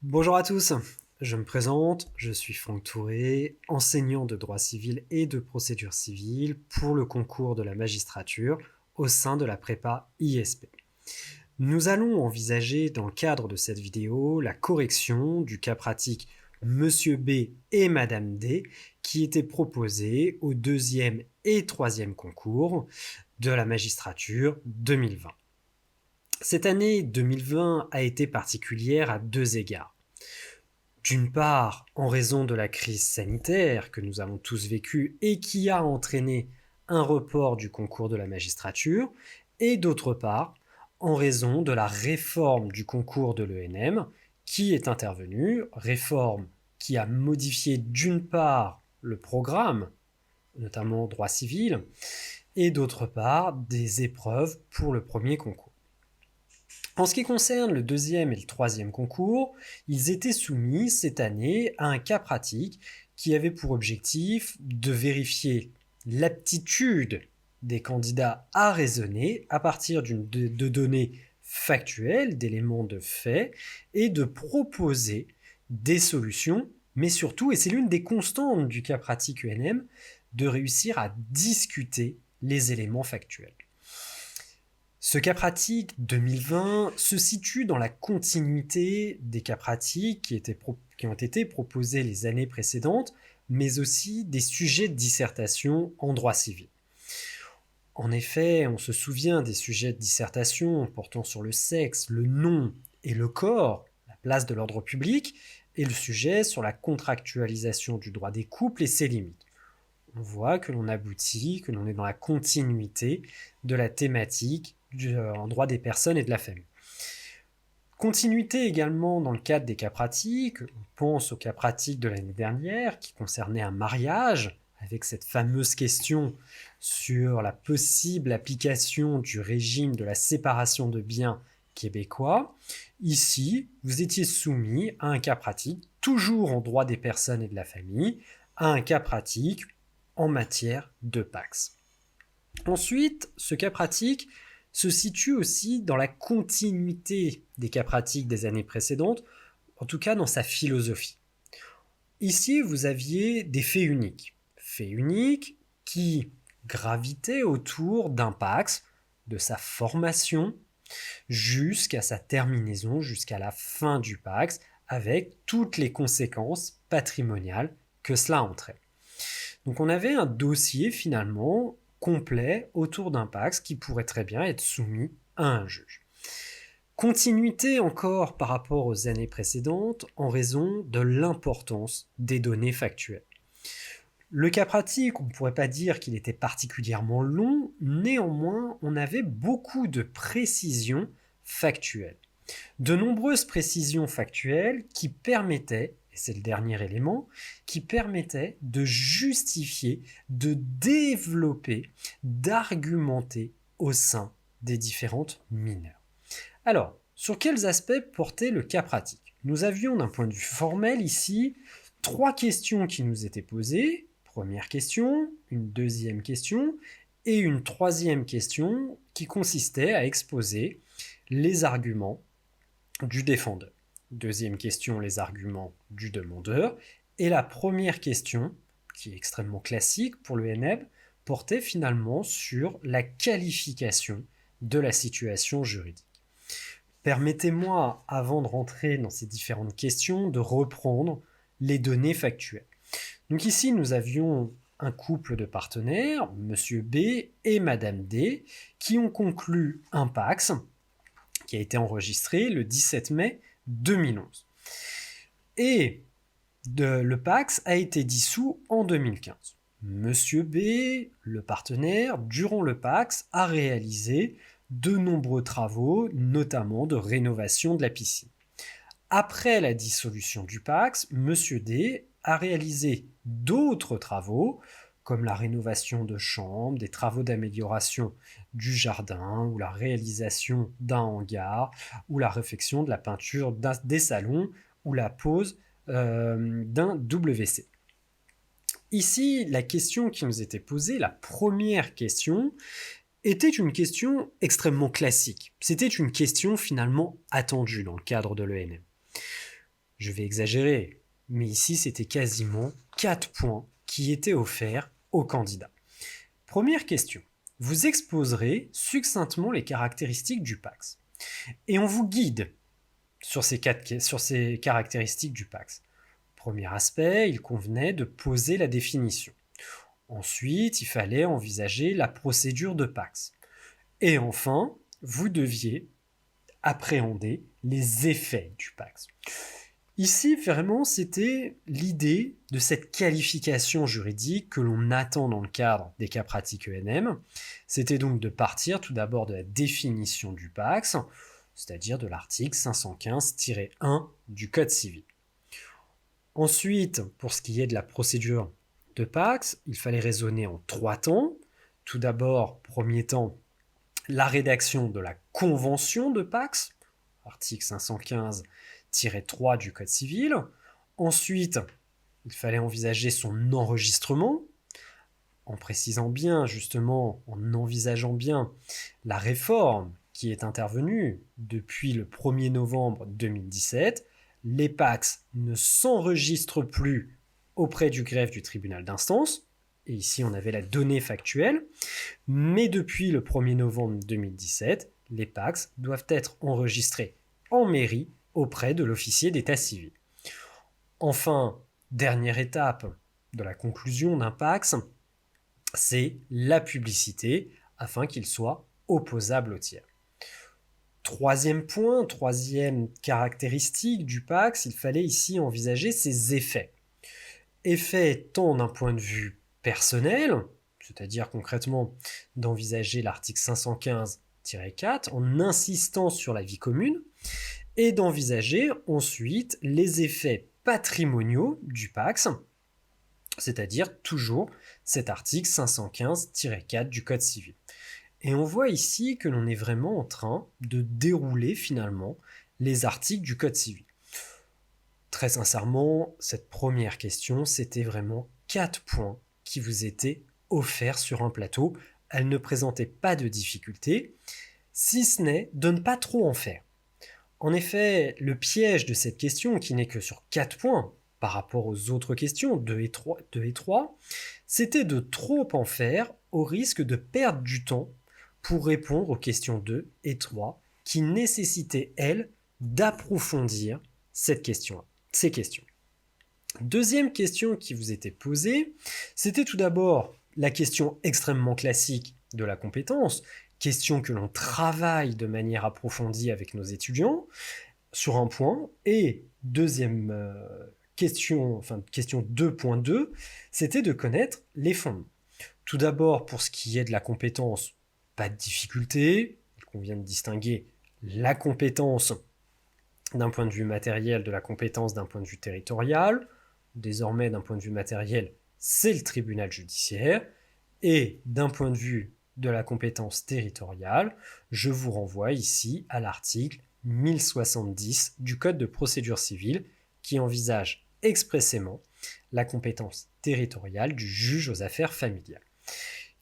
Bonjour à tous, je me présente, je suis Franck Touré, enseignant de droit civil et de procédure civile pour le concours de la magistrature au sein de la prépa ISP. Nous allons envisager dans le cadre de cette vidéo la correction du cas pratique Monsieur B et Madame D qui était proposé au deuxième et troisième concours de la magistrature 2020. Cette année 2020 a été particulière à deux égards. D'une part, en raison de la crise sanitaire que nous avons tous vécue et qui a entraîné un report du concours de la magistrature, et d'autre part, en raison de la réforme du concours de l'ENM qui est intervenue, réforme qui a modifié d'une part le programme, notamment droit civil, et d'autre part des épreuves pour le premier concours. En ce qui concerne le deuxième et le troisième concours, ils étaient soumis cette année à un cas pratique qui avait pour objectif de vérifier l'aptitude des candidats à raisonner à partir de données factuelles, d'éléments de fait, et de proposer des solutions, mais surtout, et c'est l'une des constantes du cas pratique UNM, de réussir à discuter les éléments factuels. Ce cas pratique 2020 se situe dans la continuité des cas pratiques qui ont été proposés les années précédentes, mais aussi des sujets de dissertation en droit civil. En effet, on se souvient des sujets de dissertation portant sur le sexe, le nom et le corps, la place de l'ordre public, et le sujet sur la contractualisation du droit des couples et ses limites. On voit que l'on aboutit, que l'on est dans la continuité de la thématique en droit des personnes et de la famille. Continuité également dans le cadre des cas pratiques, on pense au cas pratique de l'année dernière qui concernait un mariage, avec cette fameuse question sur la possible application du régime de la séparation de biens québécois. Ici, vous étiez soumis à un cas pratique, toujours en droit des personnes et de la famille, à un cas pratique en matière de PACS. Ensuite, ce cas pratique se situe aussi dans la continuité des cas pratiques des années précédentes, en tout cas dans sa philosophie. Ici, vous aviez des faits uniques qui gravitaient autour d'un PACS, de sa formation, jusqu'à sa terminaison, jusqu'à la fin du PACS, avec toutes les conséquences patrimoniales que cela entrait. Donc on avait un dossier finalement complet autour d'un PACS qui pourrait très bien être soumis à un juge. Continuité encore par rapport aux années précédentes en raison de l'importance des données factuelles. Le cas pratique, on ne pourrait pas dire qu'il était particulièrement long, néanmoins on avait beaucoup de précisions factuelles. De nombreuses précisions factuelles qui permettaient, et c'est le dernier élément, qui permettaient de justifier, de développer, d'argumenter au sein des différentes mineures. Alors, sur quels aspects portait le cas pratique ? Nous avions d'un point de vue formel ici 3 questions qui nous étaient posées. Première question, une deuxième question et une troisième question qui consistait à exposer les arguments du défendeur. Deuxième question, les arguments du demandeur. Et la première question, qui est extrêmement classique pour le NEB, portait finalement sur la qualification de la situation juridique. Permettez-moi, avant de rentrer dans ces différentes questions, de reprendre les données factuelles. Donc ici, nous avions un couple de partenaires, Monsieur B et Madame D, qui ont conclu un PACS qui a été enregistré le 17 mai 2011. Et le PACS a été dissous en 2015. Monsieur B, le partenaire, durant le PACS, a réalisé de nombreux travaux, notamment de rénovation de la piscine. Après la dissolution du PACS, Monsieur D a réalisé d'autres travaux, comme la rénovation de chambres, des travaux d'amélioration du jardin, ou la réalisation d'un hangar, ou la réfection de la peinture des salons, ou la pose d'un WC. Ici, la question qui nous était posée, la première question, était une question extrêmement classique. C'était une question finalement attendue dans le cadre de l'ENM. Je vais exagérer, mais ici c'était quasiment 4 points qui étaient offerts aux candidats. Première question. Vous exposerez succinctement les caractéristiques du PACS. Et on vous guide sur ces caractéristiques du PACS. Premier aspect, il convenait de poser la définition. Ensuite, il fallait envisager la procédure de PACS. Et enfin, vous deviez appréhender les effets du PACS. Ici, vraiment, c'était l'idée de cette qualification juridique que l'on attend dans le cadre des cas pratiques ENM. C'était donc de partir tout d'abord de la définition du PACS, c'est-à-dire de l'article 515-1 du Code civil. Ensuite, pour ce qui est de la procédure de PACS, il fallait raisonner en 3 temps. Tout d'abord, premier temps, la rédaction de la convention de PACS, article 515-3 du Code civil. Ensuite, il fallait envisager son enregistrement, en précisant bien, justement, en envisageant bien la réforme qui est intervenue depuis le 1er novembre 2017. Les PACS ne s'enregistrent plus auprès du greffe du tribunal d'instance, et ici on avait la donnée factuelle, mais depuis le 1er novembre 2017, les PACS doivent être enregistrés en mairie auprès de l'officier d'état civil. Enfin, dernière étape de la conclusion d'un PACS, c'est la publicité afin qu'il soit opposable au tiers. Troisième point, troisième caractéristique du PACS, il fallait ici envisager ses effets. Effets tant d'un point de vue personnel, c'est-à-dire concrètement d'envisager l'article 515-4 en insistant sur la vie commune, et d'envisager ensuite les effets patrimoniaux du PACS, c'est-à-dire toujours cet article 515-4 du Code civil. Et on voit ici que l'on est vraiment en train de dérouler finalement les articles du Code civil. Très sincèrement, cette première question, c'était vraiment 4 points qui vous étaient offerts sur un plateau. Elle ne présentait pas de difficulté, si ce n'est de ne pas trop en faire. En effet, le piège de cette question, qui n'est que sur 4 points par rapport aux autres questions, 2 et 3, c'était de trop en faire au risque de perdre du temps pour répondre aux questions 2 et 3 qui nécessitaient, elles, d'approfondir ces questions. Deuxième question qui vous était posée, c'était tout d'abord la question extrêmement classique de la compétence, question que l'on travaille de manière approfondie avec nos étudiants sur un point, et deuxième question 2.2, c'était de connaître les fondements. Tout d'abord, pour ce qui est de la compétence, pas de difficulté, il convient de distinguer la compétence d'un point de vue matériel de la compétence d'un point de vue territorial. Désormais, d'un point de vue matériel, c'est le tribunal judiciaire, et d'un point de vue de la compétence territoriale, je vous renvoie ici à l'article 1070 du Code de procédure civile qui envisage expressément la compétence territoriale du juge aux affaires familiales.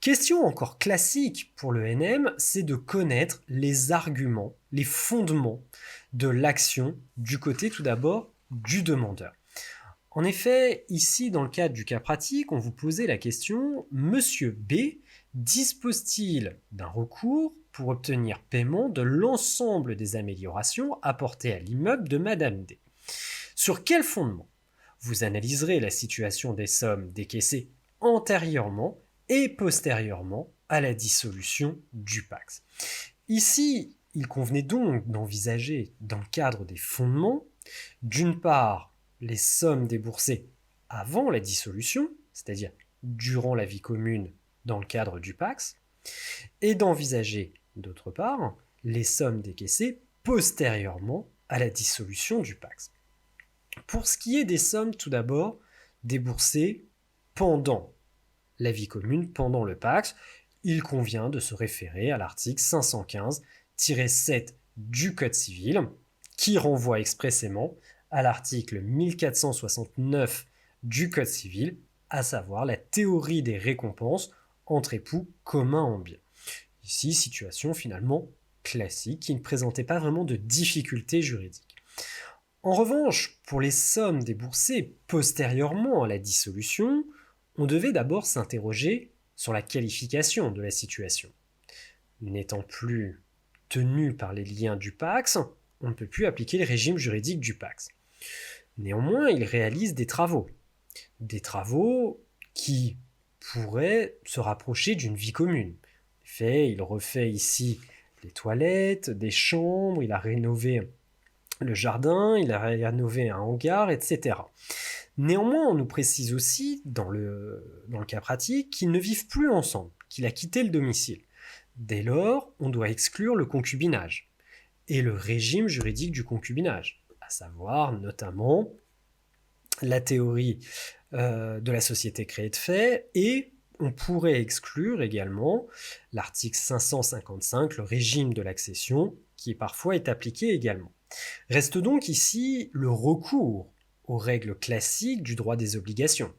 Question encore classique pour le NM, c'est de connaître les arguments, les fondements de l'action du côté tout d'abord du demandeur. En effet, ici, dans le cadre du cas pratique, on vous posait la question « Monsieur B dispose-t-il d'un recours pour obtenir paiement de l'ensemble des améliorations apportées à l'immeuble de Madame D ?» Sur quel fondement? Vous analyserez la situation des sommes décaissées antérieurement et postérieurement à la dissolution du PACS. Ici, il convenait donc d'envisager, dans le cadre des fondements, d'une part, les sommes déboursées avant la dissolution, c'est-à-dire durant la vie commune dans le cadre du PACS, et d'envisager, d'autre part, les sommes décaissées postérieurement à la dissolution du PACS. Pour ce qui est des sommes, tout d'abord, déboursées pendant la vie commune, pendant le PACS, il convient de se référer à l'article 515-7 du Code civil, qui renvoie expressément à l'article 1469 du Code civil, à savoir la théorie des récompenses entre époux communs en bien. Ici, situation finalement classique qui ne présentait pas vraiment de difficultés juridiques. En revanche, pour les sommes déboursées postérieurement à la dissolution, on devait d'abord s'interroger sur la qualification de la situation. N'étant plus tenu par les liens du Pax, on ne peut plus appliquer le régime juridique du Pax. Néanmoins, il réalise des travaux qui pourraient se rapprocher d'une vie commune. En effet, il refait ici les toilettes, des chambres, il a rénové le jardin, il a rénové un hangar, etc. Néanmoins, on nous précise aussi, dans le cas pratique, qu'ils ne vivent plus ensemble, qu'il a quitté le domicile. Dès lors, on doit exclure le concubinage et le régime juridique du concubinage, à savoir notamment la théorie de la société créée de fait, et on pourrait exclure également l'article 555, le régime de l'accession, qui parfois est appliqué également. Reste donc ici le recours aux règles classiques du droit des obligations,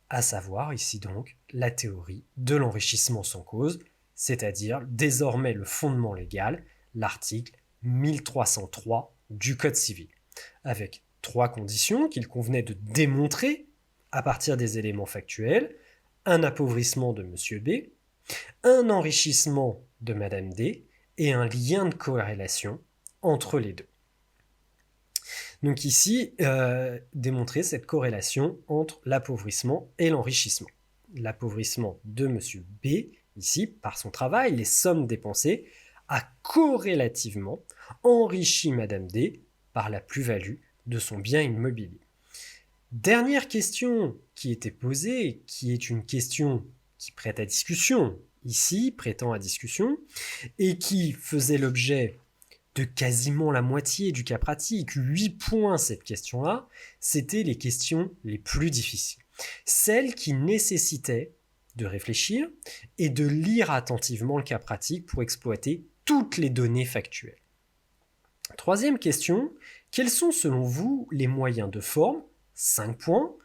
à savoir ici donc la théorie de l'enrichissement sans cause, c'est-à-dire désormais le fondement légal, l'article 1303 du Code civil, avec 3 conditions qu'il convenait de démontrer à partir des éléments factuels: un appauvrissement de M. B, un enrichissement de Mme D et un lien de corrélation entre les deux. Donc ici, démontrer cette corrélation entre l'appauvrissement et l'enrichissement. L'appauvrissement de M. B, ici, par son travail, les sommes dépensées, a corrélativement enrichi Mme D par la plus-value de son bien immobilier. Dernière question qui était posée, qui est une question qui prête à discussion, ici, prêtant à discussion, et qui faisait l'objet de quasiment la moitié du cas pratique, 8 points cette question-là, c'était les questions les plus difficiles. Celles qui nécessitaient de réfléchir et de lire attentivement le cas pratique pour exploiter toutes les données factuelles. Troisième question, quels sont selon vous les moyens de forme, 5 points,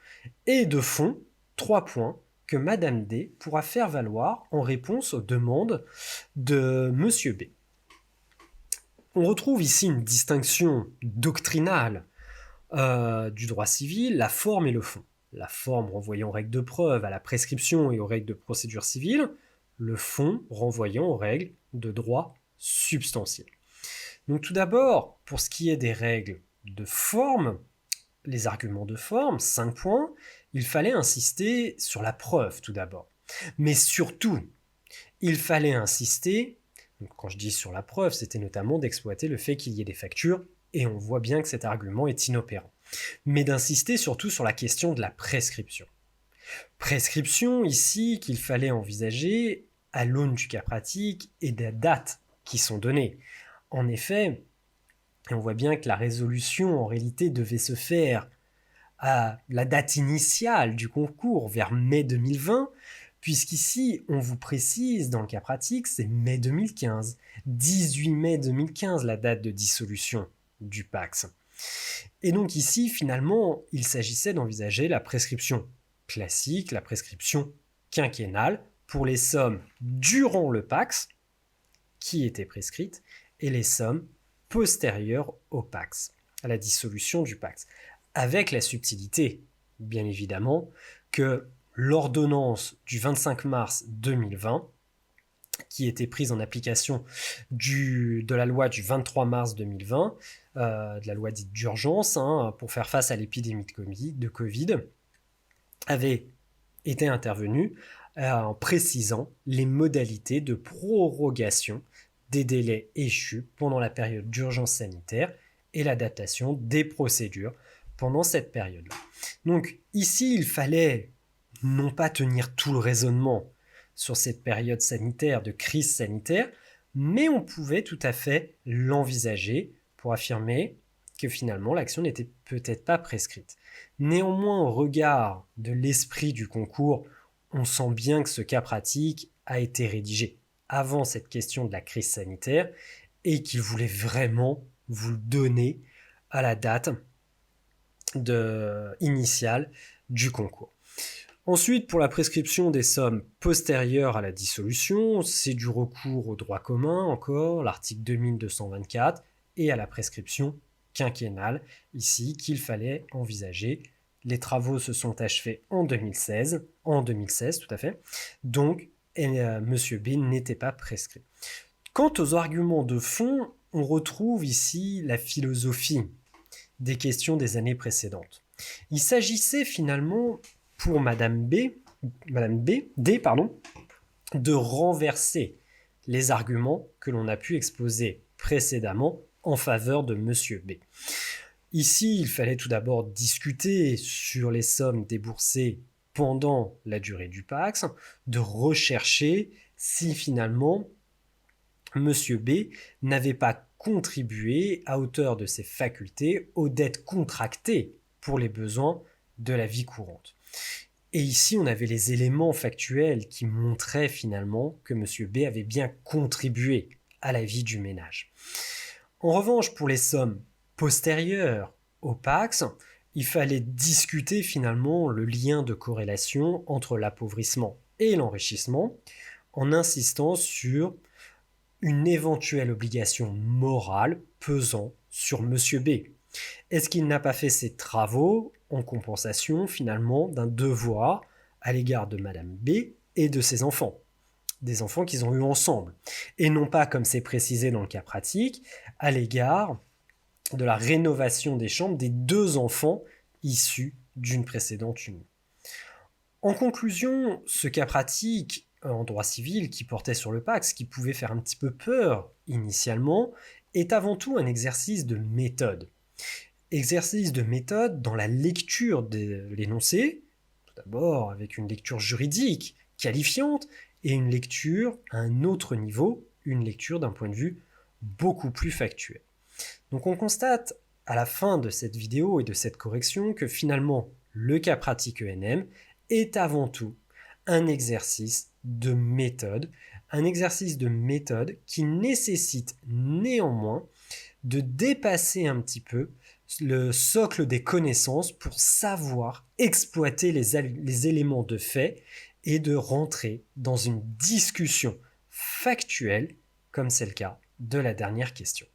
et de fond, 3 points, que Madame D pourra faire valoir en réponse aux demandes de Monsieur B. On retrouve ici une distinction doctrinale du droit civil, la forme et le fond. La forme renvoyant aux règles de preuve, à la prescription et aux règles de procédure civile, le fond renvoyant aux règles de droit substantiel. Donc tout d'abord, pour ce qui est des règles de forme, les arguments de forme, 5 points, il fallait insister sur la preuve tout d'abord. Mais surtout, il fallait insister, quand je dis sur la preuve, c'était notamment d'exploiter le fait qu'il y ait des factures, et on voit bien que cet argument est inopérant. Mais d'insister surtout sur la question de la prescription. Prescription ici qu'il fallait envisager à l'aune du cas pratique et des dates qui sont données. En effet, on voit bien que la résolution en réalité devait se faire à la date initiale du concours, vers mai 2020, puisqu'ici, on vous précise, dans le cas pratique, c'est mai 2015, 18 mai 2015, la date de dissolution du Pax. Et donc ici, finalement, il s'agissait d'envisager la prescription classique, la prescription quinquennale, pour les sommes durant le Pax, qui étaient prescrites, et les sommes postérieures au Pax, à la dissolution du Pax, avec la subtilité, bien évidemment, que l'ordonnance du 25 mars 2020, qui était prise en application de la loi du 23 mars 2020, de la loi dite d'urgence, pour faire face à l'épidémie de Covid, avait été intervenue en précisant les modalités de prorogation des délais échus pendant la période d'urgence sanitaire et l'adaptation des procédures pendant cette période-là. Donc ici, il fallait non pas tenir tout le raisonnement sur cette période sanitaire, de crise sanitaire, mais on pouvait tout à fait l'envisager pour affirmer que finalement l'action n'était peut-être pas prescrite. Néanmoins, au regard de l'esprit du concours, on sent bien que ce cas pratique a été rédigé avant cette question de la crise sanitaire et qu'il voulait vraiment vous le donner à la date initiale du concours. Ensuite, pour la prescription des sommes postérieures à la dissolution, c'est du recours au droit commun encore, l'article 2224, et à la prescription quinquennale ici qu'il fallait envisager. Les travaux se sont achevés en 2016 tout à fait, donc M. B n'était pas prescrit. Quant aux arguments de fond, on retrouve ici la philosophie des questions des années précédentes. Il s'agissait finalement pour Madame D, de renverser les arguments que l'on a pu exposer précédemment en faveur de Monsieur B. Ici, il fallait tout d'abord discuter sur les sommes déboursées pendant la durée du Pacs, de rechercher si finalement Monsieur B n'avait pas contribué à hauteur de ses facultés aux dettes contractées pour les besoins de la vie courante. Et ici, on avait les éléments factuels qui montraient finalement que Monsieur B avait bien contribué à la vie du ménage. En revanche, pour les sommes postérieures au Pacs, il fallait discuter finalement le lien de corrélation entre l'appauvrissement et l'enrichissement en insistant sur une éventuelle obligation morale pesant sur Monsieur B. Est-ce qu'il n'a pas fait ses travaux en compensation finalement d'un devoir à l'égard de Madame B et de ses enfants, des enfants qu'ils ont eus ensemble, et non pas, comme c'est précisé dans le cas pratique, à l'égard de la rénovation des chambres des 2 enfants issus d'une précédente union. En conclusion, ce cas pratique en droit civil qui portait sur le Pacs, qui pouvait faire un petit peu peur initialement, est avant tout un exercice de méthode. Exercice de méthode dans la lecture de l'énoncé, tout d'abord avec une lecture juridique qualifiante et une lecture à un autre niveau, une lecture d'un point de vue beaucoup plus factuel. Donc on constate à la fin de cette vidéo et de cette correction que finalement le cas pratique ENM est avant tout un exercice de méthode qui nécessite néanmoins de dépasser un petit peu le socle des connaissances pour savoir exploiter les éléments de fait et de rentrer dans une discussion factuelle, comme c'est le cas de la dernière question.